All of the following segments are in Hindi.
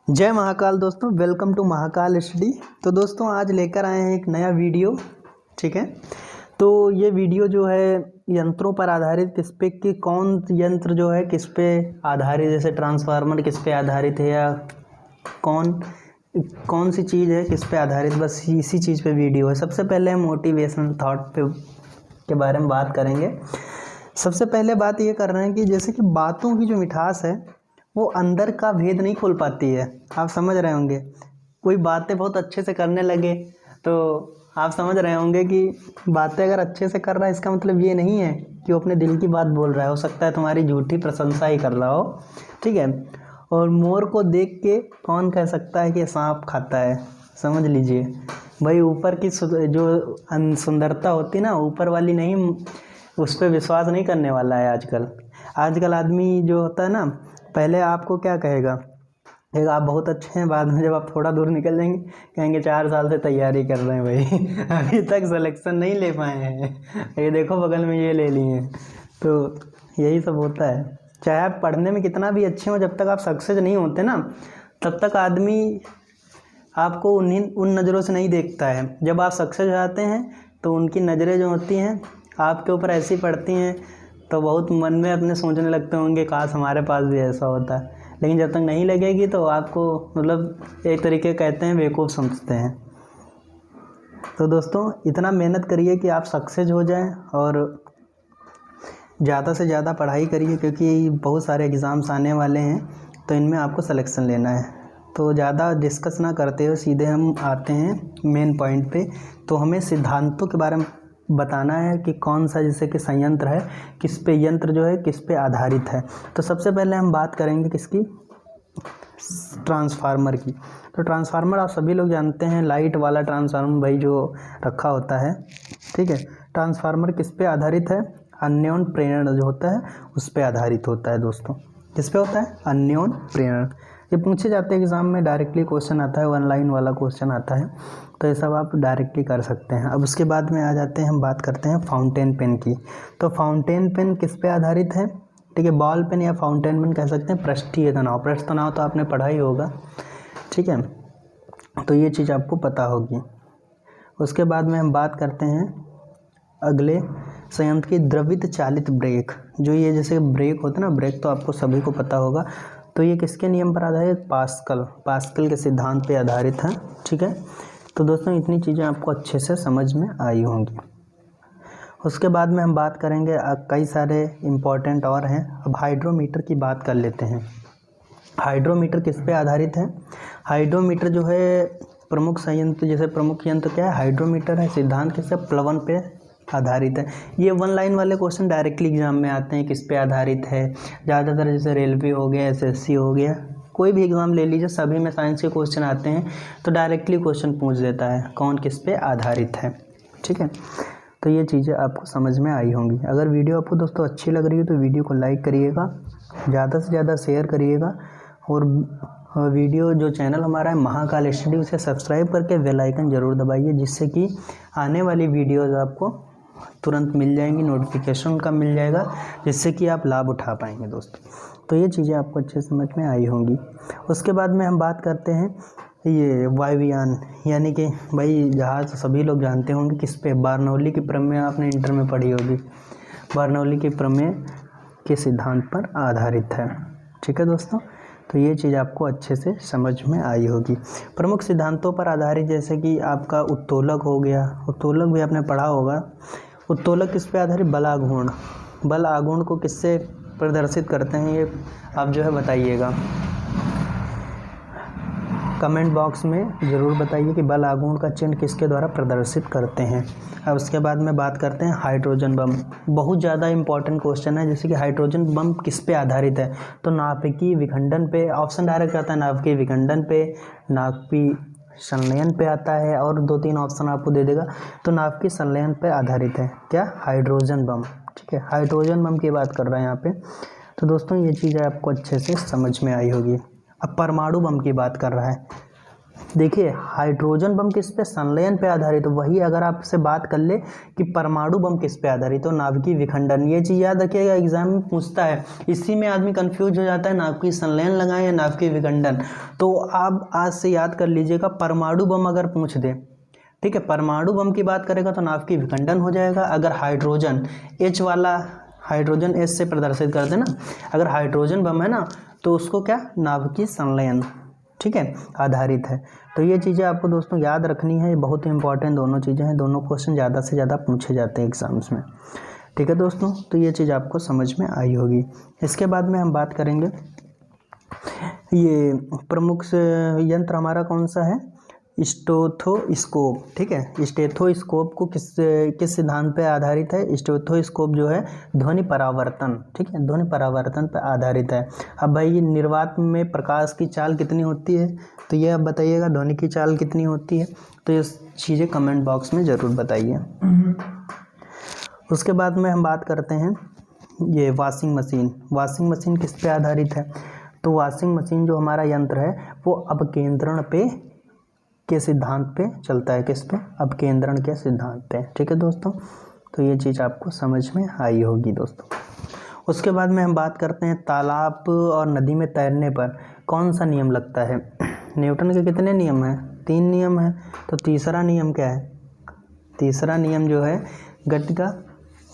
जय महाकाल दोस्तों, वेलकम टू महाकाल स्टडी। तो दोस्तों आज लेकर आए हैं एक नया वीडियो। ठीक है, तो ये वीडियो जो है यंत्रों पर आधारित, किस पे कि कौन यंत्र जो है किस पे आधारित, जैसे ट्रांसफार्मर किस पे आधारित है या कौन कौन सी चीज़ है किस पे आधारित, बस इसी चीज़ पे वीडियो है। सबसे पहले हम मोटिवेशनल थॉट पे के बारे में बात करेंगे। सबसे पहले बात ये कर रहे हैं कि जैसे कि बातों की जो मिठास है वो अंदर का भेद नहीं खोल पाती है। आप समझ रहे होंगे, कोई बातें बहुत अच्छे से करने लगे तो आप समझ रहे होंगे कि बातें अगर अच्छे से कर रहा है इसका मतलब ये नहीं है कि वो अपने दिल की बात बोल रहा है। हो सकता है तुम्हारी झूठी प्रशंसा ही कर रहा हो। ठीक है, और मोर को देख के कौन कह सकता है कि सांप खाता है। समझ लीजिए भाई, ऊपर की जो सुंदरता होती ना, ऊपर वाली नहीं, उस पर विश्वास नहीं करने वाला है आजकल आदमी जो होता है ना, पहले आपको क्या कहेगा, कहेगा आप बहुत अच्छे हैं, बाद में जब आप थोड़ा दूर निकल जाएंगे कहेंगे 4 साल से तैयारी कर रहे हैं भाई अभी तक सिलेक्शन नहीं ले पाए हैं, ये देखो बगल में ये ले लिए हैं। तो यही सब होता है। चाहे आप पढ़ने में कितना भी अच्छे हो, जब तक आप सक्सेस नहीं होते ना तब तक आदमी आपको उन नज़रों से नहीं देखता है। जब आप सक्सेस हो जाते हैं तो उनकी नज़रें जो होती हैं आपके ऊपर ऐसी पड़ती हैं तो बहुत मन में अपने सोचने लगते होंगे काश हमारे पास भी ऐसा होता। लेकिन जब तक नहीं लगेगी तो आपको मतलब एक तरीके कहते हैं बेवकूफ़ समझते हैं। तो दोस्तों इतना मेहनत करिए कि आप सक्सेस हो जाएं और ज़्यादा से ज़्यादा पढ़ाई करिए, क्योंकि बहुत सारे एग्ज़ाम्स आने वाले हैं तो इनमें आपको सिलेक्शन लेना है। तो ज़्यादा डिस्कस ना करते हुए सीधे हम आते हैं मेन पॉइंट पे। तो हमें सिद्धांतों के बारे में बताना है कि कौन सा जैसे कि संयंत्र है, किस पे यंत्र जो है किस पे आधारित है। तो सबसे पहले हम बात करेंगे किसकी, ट्रांसफार्मर की। तो ट्रांसफार्मर आप सभी लोग जानते हैं, लाइट वाला ट्रांसफार्मर भाई जो रखा होता है। ठीक है, ट्रांसफार्मर किस पे आधारित है, अन्योन प्रेरण जो होता है उस पे आधारित होता है। दोस्तों किस पे होता है, अन्योन प्रेरण। ये पूछे जाते हैं एग्ज़ाम में, डायरेक्टली क्वेश्चन आता है, 1 लाइन वाला क्वेश्चन आता है, तो ये सब आप डायरेक्टली कर सकते हैं। अब उसके बाद में आ जाते हैं, हम बात करते हैं फाउंटेन पेन की। तो फाउंटेन पेन किस पे आधारित है, ठीक है, बॉल पेन या फाउंटेन पेन कह सकते हैं। पृष्ठीय तनाव, पृष्ठ तनाव तो आपने पढ़ा ही होगा। ठीक है, तो ये चीज़ आपको पता होगी। उसके बाद में हम बात करते हैं अगले संयंत्र की, द्रवित चालित ब्रेक। जो ये जैसे ब्रेक होता है ना, ब्रेक तो आपको सभी को पता होगा। तो ये किसके नियम पर आधारित, पास्कल के सिद्धांत पे आधारित है। ठीक है, तो दोस्तों इतनी चीज़ें आपको अच्छे से समझ में आई होंगी। उसके बाद में हम बात करेंगे, कई सारे इम्पोर्टेंट और हैं। अब हाइड्रोमीटर की बात कर लेते हैं। हाइड्रोमीटर किस पे आधारित है, हाइड्रोमीटर जो है प्रमुख संयंत्र, जैसे प्रमुख यंत्र क्या है, हाइड्रोमीटर है। सिद्धांत किससे, प्लवन पे आधारित है। ये 1 लाइन वाले क्वेश्चन डायरेक्टली एग्जाम में आते हैं, किस पे आधारित है। ज़्यादातर जैसे रेलवे हो गया, एसएससी हो गया, कोई भी एग्ज़ाम ले लीजिए, सभी में साइंस के क्वेश्चन आते हैं तो डायरेक्टली क्वेश्चन पूछ देता है कौन किस पे आधारित है। ठीक है, तो ये चीज़ें आपको समझ में आई होंगी। अगर वीडियो आपको दोस्तों अच्छी लग रही है तो वीडियो को लाइक करिएगा, ज़्यादा से ज़्यादा शेयर करिएगा, और वीडियो जो चैनल हमारा है महाकाल स्टडी उसे सब्सक्राइब करके बेल आइकन ज़रूर दबाइए, जिससे कि आने वाली वीडियोज़ आपको तुरंत मिल जाएंगी, नोटिफिकेशन उनका मिल जाएगा, जिससे कि आप लाभ उठा पाएंगे दोस्तों। तो ये चीज़ें आपको अच्छे समझ में आई होंगी। उसके बाद में हम बात करते हैं ये वायुयान, यानी कि भाई जहाज़ सभी लोग जानते होंगे किस पे, बर्नौली की प्रमेय आपने इंटर में पढ़ी होगी। बर्नौली की प्रमेय के सिद्धांत पर आधारित है। ठीक है दोस्तों, तो ये चीज़ आपको अच्छे से समझ में आई होगी। प्रमुख सिद्धांतों पर आधारित जैसे कि आपका उत्तोलक हो गया, उत्तोलक भी आपने पढ़ा होगा। उत्तोलक किस पे आधारित, बल आघूर्ण। बल आघूर्ण को किससे प्रदर्शित करते हैं ये आप जो है बताइएगा, कमेंट बॉक्स में ज़रूर बताइए कि बल आघूर्ण का चिन्ह किसके द्वारा प्रदर्शित करते हैं। अब उसके बाद में बात करते हैं हाइड्रोजन बम। बहुत ज़्यादा इंपॉर्टेंट क्वेश्चन है, जैसे कि हाइड्रोजन बम किस पे आधारित है, तो नाभिकीय विखंडन पे। ऑप्शन डायरेक्ट आता है, नाभिकीय विखंडन पे, नाभिकीय संलयन पे आता है, और 2-3 ऑप्शन आपको दे देगा। तो नाभिकीय संलयन पे आधारित है क्या, हाइड्रोजन बम। ठीक है, हाइड्रोजन बम की बात कर रहे हैं यहाँ पे। तो दोस्तों ये चीज़ें आपको अच्छे से समझ में आई होगी। अब परमाणु बम की बात कर रहा है। देखिए हाइड्रोजन बम किस पे, संलयन पे आधारित। तो वही अगर आपसे बात कर ले कि परमाणु बम किस पे आधारित, तो नाभिकीय विखंडन। ये चीज़ याद रखिएगा, एग्जाम में पूछता है। इसी में आदमी कंफ्यूज हो जाता है, नाभिकीय संलयन लगाएं या नाभिकीय विखंडन। तो आप आज से याद कर लीजिएगा, परमाणु बम अगर पूछ दे, ठीक है, परमाणु बम की बात करेगा तो नाभिकीय विखंडन हो जाएगा। अगर हाइड्रोजन एच वाला, हाइड्रोजन एच से प्रदर्शित कर देना, अगर हाइड्रोजन बम है ना तो उसको क्या, नाभिकीय संलयन, ठीक है, आधारित है। तो ये चीज़ें आपको दोस्तों याद रखनी है, ये बहुत ही इंपॉर्टेंट दोनों चीज़ें हैं। दोनों क्वेश्चन ज़्यादा से ज़्यादा पूछे जाते हैं एग्जाम्स में, ठीक है दोस्तों। तो ये चीज़ आपको समझ में आई होगी। इसके बाद में हम बात करेंगे, ये प्रमुख यंत्र हमारा कौन सा है, स्टेथोस्कोप, ठीक है। स्टेथोस्कोप को किस सिद्धांत पे आधारित है, स्टेथोस्कोप जो है ध्वनि परावर्तन, ठीक है, ध्वनि परावर्तन पर आधारित है। अब भाई निर्वात में प्रकाश की चाल कितनी होती है, तो ये आप बताइएगा, ध्वनि की चाल कितनी होती है, तो ये चीज़ें कमेंट बॉक्स में ज़रूर बताइए। उसके बाद में हम बात करते हैं ये वॉशिंग मशीन। वॉशिंग मशीन किस पे आधारित है, तो वॉशिंग मशीन जो हमारा यंत्र है वो अपकेंद्रण के सिद्धांत पे चलता है। किस पे, अपकेंद्रण के सिद्धांत पे, ठीक है दोस्तों। तो ये चीज़ आपको समझ में आई होगी दोस्तों। उसके बाद में हम बात करते हैं तालाब और नदी में तैरने पर कौन सा नियम लगता है। न्यूटन के कितने नियम हैं, 3 नियम हैं। तो तीसरा नियम क्या है, तीसरा नियम जो है गति का,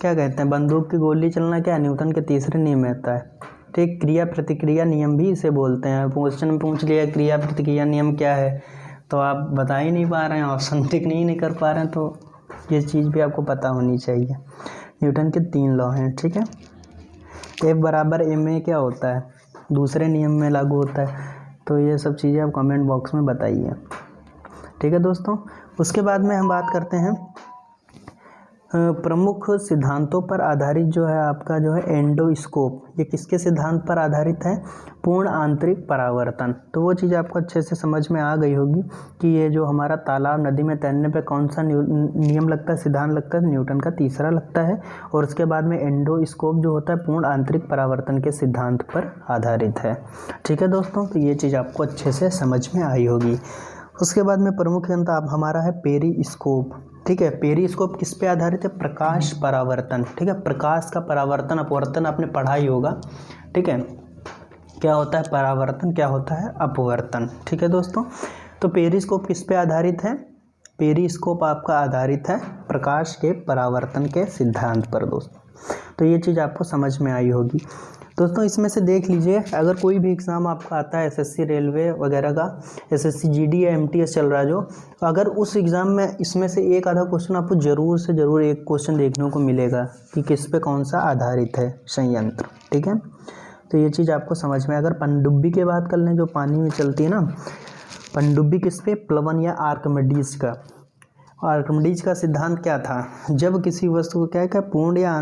क्या कहते हैं, बंदूक की गोली चलना, क्या न्यूटन के तीसरे नियम में आता है, ठीक। क्रिया प्रतिक्रिया नियम भी इसे बोलते हैं। क्वेश्चन में पूछ लिया क्रिया प्रतिक्रिया नियम क्या है, तो आप बता ही नहीं पा रहे हैं, ऑप्शन टिक नहीं कर पा रहे हैं, तो ये चीज़ भी आपको पता होनी चाहिए। न्यूटन के 3 लॉ हैं, ठीक है। F बराबर ma क्या होता है, दूसरे नियम में लागू होता है। तो ये सब चीज़ें आप कमेंट बॉक्स में बताइए, ठीक है दोस्तों। उसके बाद में हम बात करते हैं प्रमुख सिद्धांतों पर आधारित जो है आपका जो है एंडोस्कोप। ये किसके सिद्धांत पर आधारित है, पूर्ण आंतरिक परावर्तन। तो वो चीज़ आपको अच्छे से समझ में आ गई होगी कि ये जो हमारा तालाब नदी में तैरने पे कौन सा नियम लगता है, सिद्धांत लगता है, न्यूटन का तीसरा लगता है। और उसके बाद में एंडोस्कोप जो होता है पूर्ण आंतरिक परावर्तन के सिद्धांत पर आधारित है, ठीक है दोस्तों। तो ये चीज़ आपको अच्छे से समझ में आई होगी। उसके बाद में प्रमुख यंत्र आप हमारा है पेरिस्कोप, ठीक है। पेरिस्कोप किस पे आधारित है, प्रकाश परावर्तन, ठीक है। प्रकाश का परावर्तन अपवर्तन आपने पढ़ा ही होगा, ठीक है। क्या होता है परावर्तन, क्या होता है अपवर्तन, ठीक है दोस्तों। तो पेरिस्कोप किस पे आधारित है, पेरिस्कोप आपका आधारित है प्रकाश के परावर्तन के सिद्धांत पर दोस्तों। तो ये चीज़ आपको समझ में आई होगी दोस्तों। इसमें से देख लीजिए, अगर कोई भी एग्ज़ाम आपका आता है एसएससी रेलवे वगैरह का, एसएससी जीडी या एमटीएस चल रहा है जो, अगर उस एग्ज़ाम में इसमें से एक आधा क्वेश्चन आपको ज़रूर से ज़रूर एक क्वेश्चन देखने को मिलेगा कि किस पे कौन सा आधारित है संयंत्र, ठीक है। तो ये चीज़ आपको समझ में। अगर पनडुब्बी की बात कर लें जो पानी में चलती है ना, पनडुब्बी किस पे, प्लवन या आर्किमिडीज का। आर्किमिडीज का सिद्धांत क्या था, जब किसी वस्तु को क्या पूर्ण या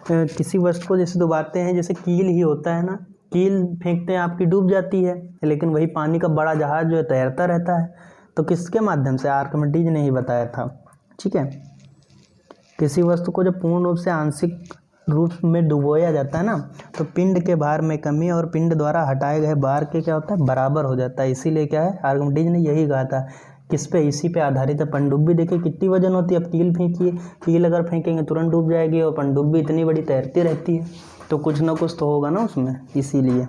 किसी वस्तु को जैसे डुबाते हैं, जैसे कील ही होता है ना, कील फेंकते हैं आपकी डूब जाती है, लेकिन वही पानी का बड़ा जहाज जो है तैरता रहता है। तो किसके माध्यम से, आर्किमिडीज ने ही बताया था, ठीक है। किसी वस्तु को जब पूर्ण रूप से आंशिक रूप में डुबोया जाता है ना, तो पिंड के भार में कमी और पिंड द्वारा हटाए गए भार के क्या होता है, बराबर हो जाता है। इसीलिए क्या है, आर्किमिडीज ने यही कहा था। किस पे, इसी पे आधारित है। पनडुब्बी देखिए कितनी वजन होती है, अब कील फेंकिए, कील अगर फेंकेंगे तुरंत डूब जाएगी, और पनडुब्बी इतनी बड़ी तैरती रहती है, तो कुछ ना कुछ तो होगा ना उसमें, इसीलिए।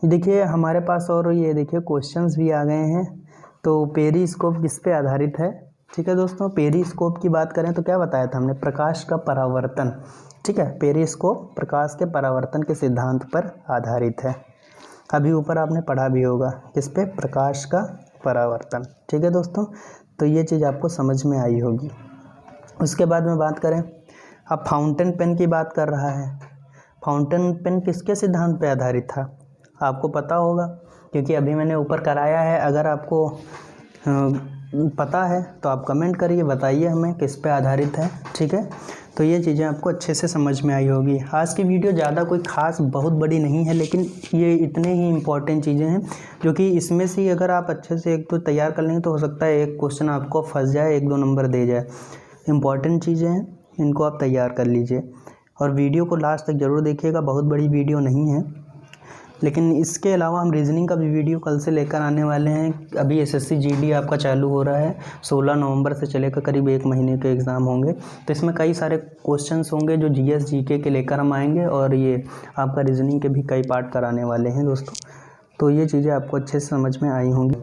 देखिए हमारे पास और ये देखिए क्वेश्चंस भी आ गए हैं। तो पेरिस्कोप किस पे आधारित है, ठीक है दोस्तों। पेरिस्कोप की बात करें तो क्या बताया था हमने, प्रकाश का परावर्तन, ठीक है। पेरिस्कोप प्रकाश के परावर्तन के सिद्धांत पर आधारित है। अभी ऊपर आपने पढ़ा भी होगा किस पे, प्रकाश का परावर्तन, ठीक है दोस्तों। तो ये चीज़ आपको समझ में आई होगी। उसके बाद में बात करें, अब फाउंटेन पेन की बात कर रहा है। फाउंटेन पेन किसके सिद्धांत पे आधारित था, आपको पता होगा, क्योंकि अभी मैंने ऊपर कराया है। अगर आपको पता है तो आप कमेंट करिए, बताइए हमें किस पे आधारित है, ठीक है। तो ये चीज़ें आपको अच्छे से समझ में आई होगी। आज की वीडियो ज़्यादा कोई ख़ास बहुत बड़ी नहीं है, लेकिन ये इतने ही इम्पोर्टेंट चीज़ें हैं जो कि इसमें से अगर आप अच्छे से एक तो तैयार कर लेंगे तो हो सकता है एक क्वेश्चन आपको फंस जाए, 1-2 नंबर दे जाए। इम्पॉर्टेंट चीज़ें हैं, इनको आप तैयार कर लीजिए और वीडियो को लास्ट तक ज़रूर देखिएगा, बहुत बड़ी वीडियो नहीं है। लेकिन इसके अलावा हम रीजनिंग का भी वीडियो कल से लेकर आने वाले हैं। अभी एसएससी जीडी आपका चालू हो रहा है, 16 नवंबर से चलेगा, करीब 1 महीने के एग्ज़ाम होंगे। तो इसमें कई सारे क्वेश्चंस होंगे जो जीएस जीके के लेकर हम आएंगे, और ये आपका रीजनिंग के भी कई पार्ट कराने वाले हैं दोस्तों। तो ये चीज़ें आपको अच्छे से समझ में आई होंगी।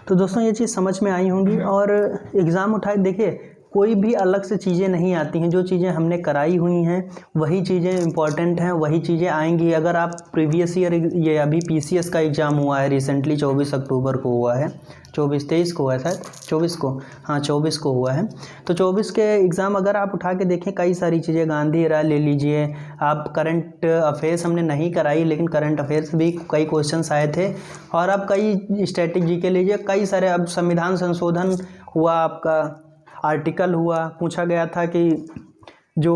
तो दोस्तों ये चीज़ समझ में आई होंगी, और एग्ज़ाम उठाए देखिए, कोई भी अलग से चीज़ें नहीं आती हैं। जो चीज़ें हमने कराई हुई हैं वही चीज़ें इंपॉर्टेंट हैं, वही चीज़ें आएंगी। अगर आप प्रीवियस ईयर, ये अभी पीसीएस का एग्ज़ाम हुआ है रिसेंटली, 24 अक्टूबर को हुआ है, 23 को हुआ है शायद, 24 को, हाँ 24 को हुआ है। तो 24 के एग्ज़ाम अगर आप उठा के देखें, कई सारी चीज़ें, गांधी राय ले लीजिए आप, करंट अफेयर्स हमने नहीं कराई लेकिन करंट अफेयर्स भी कई क्वेश्चंस आए थे। और आप कई स्टैटिक जीके लीजिए, कई सारे, अब संविधान संशोधन हुआ, आपका आर्टिकल हुआ, पूछा गया था कि जो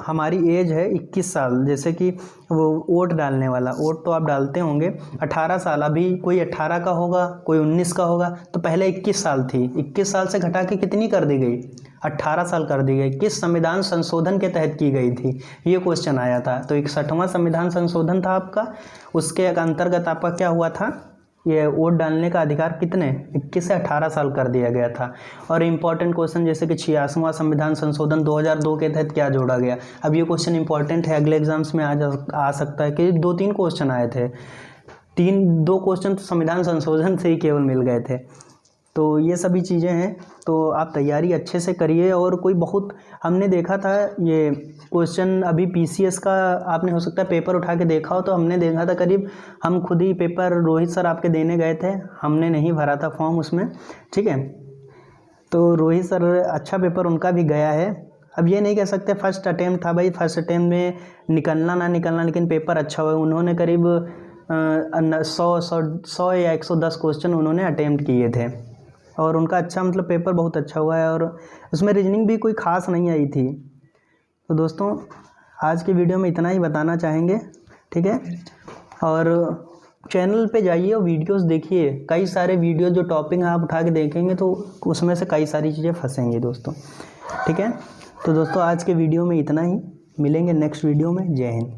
हमारी एज है 21 साल, जैसे कि वो वोट डालने वाला, वोट तो आप डालते होंगे 18 साल, अभी कोई 18 का होगा, कोई 19 का होगा, तो पहले 21 साल थी, 21 साल से घटा के कितनी कर दी गई, 18 साल कर दी गई। किस संविधान संशोधन के तहत की गई थी, ये क्वेश्चन आया था। तो 61वां संविधान संशोधन था आपका, उसके अंतर्गत आपका क्या हुआ था, ये वोट डालने का अधिकार कितने 21 से 18 साल कर दिया गया था। और इम्पॉर्टेंट क्वेश्चन जैसे कि 86वां संविधान संशोधन 2002 के तहत क्या जोड़ा गया। अब ये क्वेश्चन इंपॉर्टेंट है, अगले एग्जाम्स में आ सकता है कि 2-3 क्वेश्चन आए थे, 2 क्वेश्चन तो संविधान संशोधन से ही केवल मिल गए थे। तो ये सभी चीज़ें हैं, तो आप तैयारी अच्छे से करिए। और कोई बहुत, हमने देखा था ये क्वेश्चन अभी पीसीएस का, आपने हो सकता है पेपर उठा के देखा हो, तो हमने देखा था करीब, हम खुद ही पेपर रोहित सर आपके देने गए थे, हमने नहीं भरा था फॉर्म उसमें, ठीक है। तो रोहित सर, अच्छा पेपर उनका भी गया है। अब ये नहीं कह सकते फर्स्ट अटेम्प्ट था भाई, फर्स्ट अटेम्प्ट में निकलना ना निकलना, लेकिन पेपर अच्छा हुआ। उन्होंने करीब 100 या 110 क्वेश्चन उन्होंने अटेम्प्ट किए थे, और उनका अच्छा, मतलब पेपर बहुत अच्छा हुआ है, और उसमें रीजनिंग भी कोई ख़ास नहीं आई थी। तो दोस्तों आज की वीडियो में इतना ही बताना चाहेंगे, ठीक है। और चैनल पे जाइए और वीडियोस देखिए, कई सारे वीडियो जो टॉपिक आप उठा के देखेंगे तो उसमें से कई सारी चीज़ें फंसेंगी दोस्तों, ठीक है। तो दोस्तों आज के वीडियो में इतना ही, मिलेंगे नेक्स्ट वीडियो में। जय हिंद।